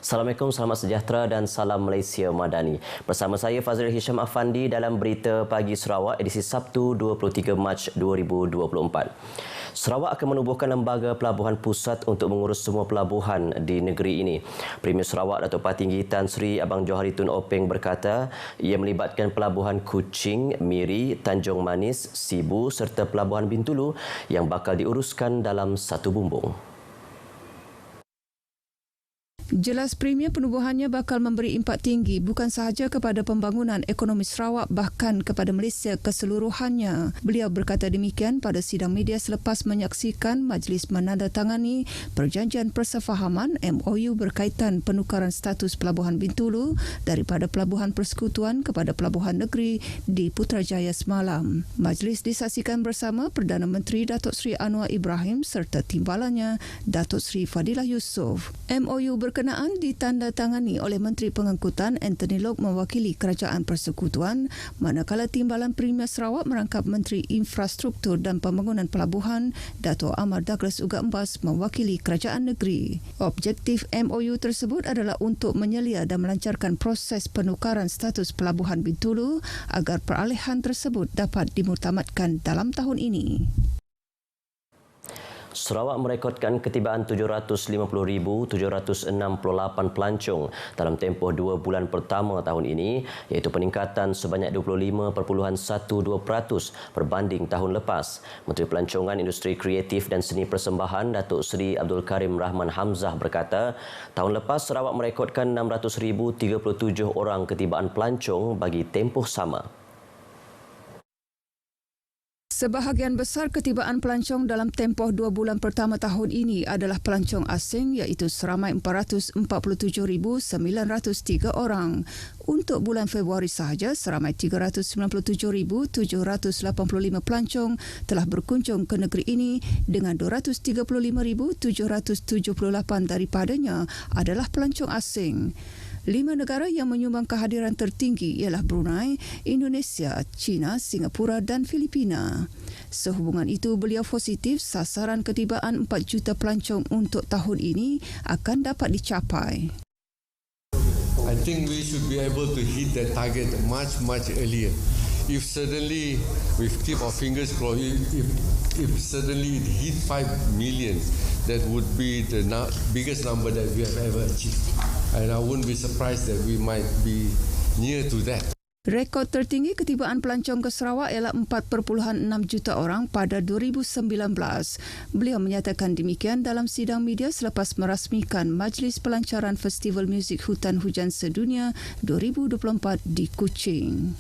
Assalamualaikum, selamat sejahtera dan salam Malaysia Madani. Bersama saya Fazril Hisham Afandi dalam Berita Pagi Sarawak edisi Sabtu 23 Mac 2024. Sarawak akan menubuhkan lembaga pelabuhan pusat untuk mengurus semua pelabuhan di negeri ini. Premier Sarawak Datuk Patinggi Tan Sri Abang Johari Tun Openg berkata ia melibatkan pelabuhan Kuching, Miri, Tanjung Manis, Sibu serta pelabuhan Bintulu yang bakal diuruskan dalam satu bumbung. Jelas Premier penubuhannya bakal memberi impak tinggi bukan sahaja kepada pembangunan ekonomi Sarawak bahkan kepada Malaysia keseluruhannya. Beliau berkata demikian pada sidang media selepas menyaksikan majlis menandatangani perjanjian persefahaman MOU berkaitan penukaran status Pelabuhan Bintulu daripada Pelabuhan Persekutuan kepada Pelabuhan Negeri di Putrajaya semalam. Majlis disaksikan bersama Perdana Menteri Datuk Seri Anwar Ibrahim serta timbalannya Datuk Seri Fadilah Yusof. MOU berkenaan ditandatangani oleh Menteri Pengangkutan Anthony Loke mewakili Kerajaan Persekutuan, manakala Timbalan Premier Sarawak merangkap Menteri Infrastruktur dan Pembangunan Pelabuhan Dato' Amar Douglas Uga Embas mewakili Kerajaan Negeri. Objektif MOU tersebut adalah untuk menyelia dan melancarkan proses penukaran status Pelabuhan Bintulu agar peralihan tersebut dapat dimuktamadkan dalam tahun ini. Sarawak merekodkan ketibaan 750,768 pelancong dalam tempoh 2 bulan pertama tahun ini, iaitu peningkatan sebanyak 25.12% berbanding tahun lepas. Menteri Pelancongan, Industri Kreatif dan Seni Persembahan Datuk Seri Abdul Karim Rahman Hamzah berkata, tahun lepas Sarawak merekodkan 600,037 orang ketibaan pelancong bagi tempoh sama. Sebahagian besar ketibaan pelancong dalam tempoh 2 bulan pertama tahun ini adalah pelancong asing iaitu seramai 447,903 orang. Untuk bulan Februari sahaja, seramai 397,785 pelancong telah berkunjung ke negeri ini dengan 235,778 daripadanya adalah pelancong asing. 5 negara yang menyumbang kehadiran tertinggi ialah Brunei, Indonesia, China, Singapura dan Filipina. Sehubungan itu, beliau positif sasaran ketibaan 4 juta pelancong untuk tahun ini akan dapat dicapai. I think we should be able to hit that target much earlier. If suddenly we keep our fingers crossed, if suddenly it hit 5 million, that would be the biggest number that we have ever achieved. And I wouldn't be surprised that we might be near to that. Rekod tertinggi ketibaan pelancong ke Sarawak ialah 4.6 juta orang pada 2019. Beliau menyatakan demikian dalam sidang media selepas merasmikan Majlis Pelancaran Festival Muzik Hutan Hujan Sedunia 2024 di Kuching.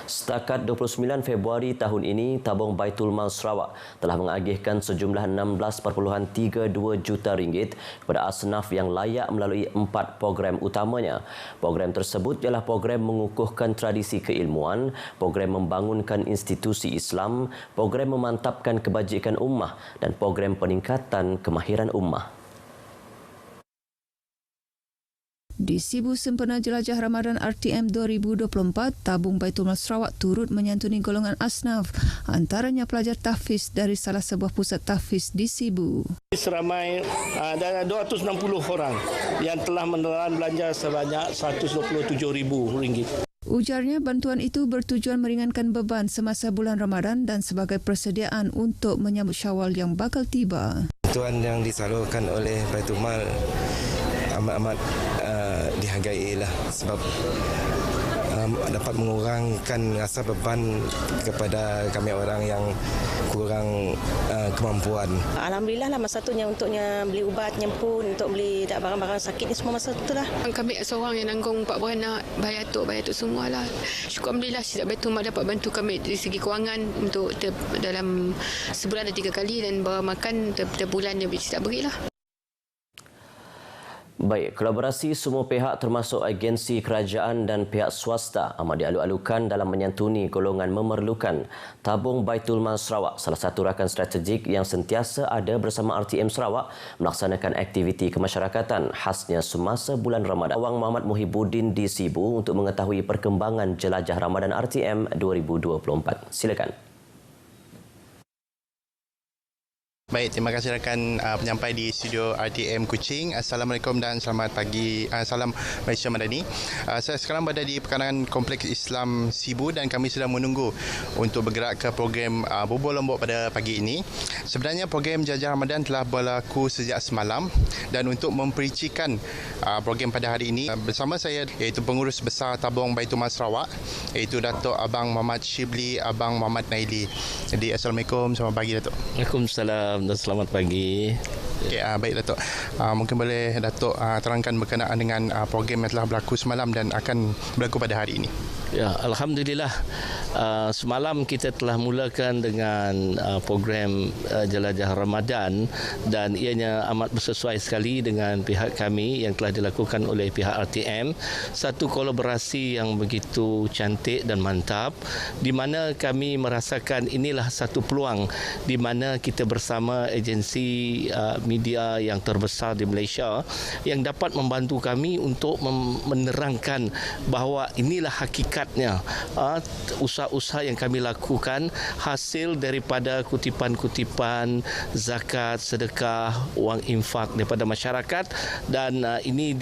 Setakat 29 Februari tahun ini, Tabung Baitul Mal Sarawak telah mengagihkan sejumlah 16.32 juta ringgit kepada asnaf yang layak melalui 4 program utamanya. Program tersebut ialah program mengukuhkan tradisi keilmuan, program membangunkan institusi Islam, program memantapkan kebajikan ummah dan program peningkatan kemahiran ummah. Di Sibu Sempena Jelajah Ramadan RTM 2024, Tabung Baitul Mal Sarawak turut menyantuni golongan asnaf, antaranya pelajar tahfiz dari salah sebuah pusat tahfiz di Sibu. Seramai 260 orang yang telah menelan belanja sebanyak RM127,000. Ujarnya bantuan itu bertujuan meringankan beban semasa bulan Ramadan dan sebagai persediaan untuk menyambut Syawal yang bakal tiba. Bantuan yang disalurkan oleh Baitul Mal amat dihargai lah sebab dapat mengurangkan rasa beban kepada kami orang yang kurang kemampuan. Alhamdulillah lah masa tu untuknya beli ubat, nyempun, untuk beli barang-barang sakit ni semua masa tu lah. Kami seorang yang nanggung 4 beranak, bayar tok semua lah. Syukur Alhamdulillah Syidat Baitul Mal dapat bantu kami dari segi kewangan untuk dalam sebulan ada 3 kali dan bawa makan tiap bulan dia tak berilah. Baik, kolaborasi semua pihak termasuk agensi kerajaan dan pihak swasta amat dialu-alukan dalam menyantuni golongan memerlukan. Tabung Baitul Mal Sarawak, salah satu rakan strategik yang sentiasa ada bersama RTM Sarawak melaksanakan aktiviti kemasyarakatan khasnya semasa bulan Ramadan. Awang Muhammad Muhibbuddin di Sibu untuk mengetahui perkembangan jelajah Ramadan RTM 2024. Silakan. Baik, terima kasih rakan penyampai di studio RTM Kuching. Assalamualaikum dan selamat pagi. Salam Malaysia Madani. Saya sekarang berada di perkarangan Kompleks Islam Sibu dan kami sedang menunggu untuk bergerak ke program Bubur Lombok pada pagi ini. Sebenarnya program Jajah Ramadan telah berlaku sejak semalam dan untuk mempericikan program pada hari ini bersama saya iaitu Pengurus Besar Tabung Baitul Mal Sarawak iaitu Datuk Abang Muhammad Shibli, Abang Muhammad Naili. Jadi Assalamualaikum, selamat pagi Datuk. Waalaikumsalam dan selamat pagi. Okay, baik Datuk. Mungkin boleh Datuk terangkan berkenaan dengan program yang telah berlaku semalam dan akan berlaku pada hari ini. Ya, alhamdulillah. Semalam kita telah mulakan dengan program Jelajah Ramadan dan ianya amat bersesuai sekali dengan pihak kami yang telah dilakukan oleh pihak RTM. Satu kolaborasi yang begitu cantik dan mantap di mana kami merasakan inilah satu peluang di mana kita bersama agensi media yang terbesar di Malaysia yang dapat membantu kami untuk menerangkan bahawa inilah hakikatnya usaha-usaha yang kami lakukan hasil daripada kutipan-kutipan zakat, sedekah, wang infak daripada masyarakat dan ini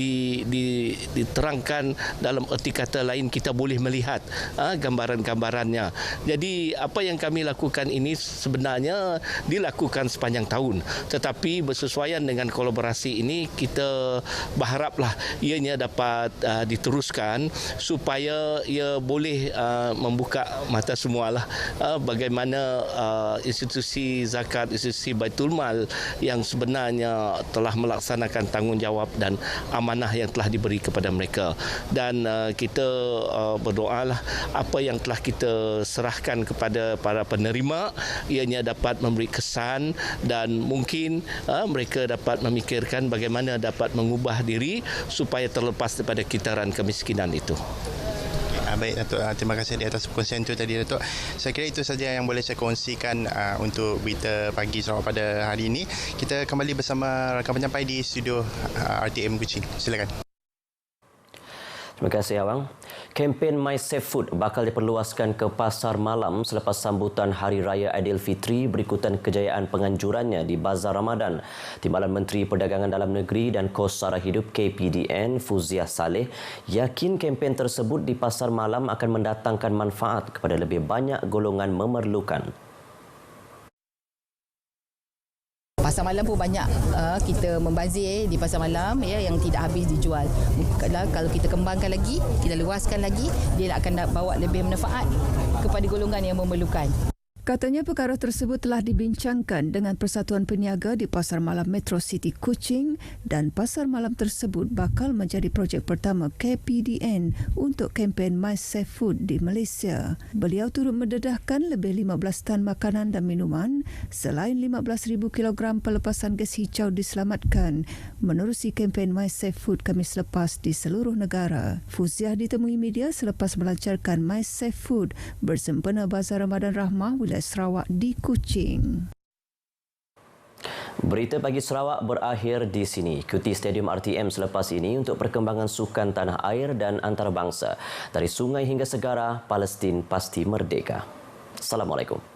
diterangkan dalam erti kata lain kita boleh melihat gambaran-gambarannya. Jadi apa yang kami lakukan ini sebenarnya dilakukan sepanjang tahun tetapi bersesuaian dengan kolaborasi ini kita berharaplah ianya dapat diteruskan supaya ia boleh membuka mata semualah bagaimana institusi zakat, institusi Baitul Mal yang sebenarnya telah melaksanakan tanggungjawab dan amanah yang telah diberi kepada mereka dan kita berdoalah apa yang telah kita serahkan kepada para penerima ianya dapat memberi kesan dan mungkin mereka dapat memikirkan bagaimana dapat mengubah diri supaya terlepas daripada kitaran kemiskinan itu. Baik Datuk, terima kasih di atas perkongsian itu tadi Datuk. Saya kira itu saja yang boleh saya kongsikan untuk berita pagi Sarawak pada hari ini. Kita kembali bersama rakan penyampai di studio RTM Kuching. Silakan. Terima kasih Abang. Kempen My Safe Food bakal diperluaskan ke pasar malam selepas sambutan Hari Raya Aidilfitri berikutan kejayaan penganjurannya di Bazar Ramadan. Timbalan Menteri Perdagangan Dalam Negeri dan Kos Sara Hidup KPDN Fuziah Saleh yakin kempen tersebut di pasar malam akan mendatangkan manfaat kepada lebih banyak golongan memerlukan. Pasar malam pun banyak kita membazir di pasar malam ya yang tidak habis dijual. Kalau kita kembangkan lagi, kita luaskan lagi, dia akan bawa lebih manfaat kepada golongan yang memerlukan. Katanya perkara tersebut telah dibincangkan dengan Persatuan Peniaga di Pasar Malam Metro City Kuching dan pasar malam tersebut bakal menjadi projek pertama KPDN untuk kempen My Safe Food di Malaysia. Beliau turut mendedahkan lebih 15 tan makanan dan minuman selain 15,000 kilogram pelepasan gas hijau diselamatkan menerusi kempen My Safe Food Khamis lepas di seluruh negara. Fuziah ditemui media selepas melancarkan My Safe Food bersempena Bazar Ramadan Rahmah wilayah Sarawak di Kuching. Berita pagi Sarawak berakhir di sini. Ikuti Stadium RTM selepas ini untuk perkembangan sukan tanah air dan antarabangsa. Dari sungai hingga segara, Palestin pasti merdeka. Assalamualaikum.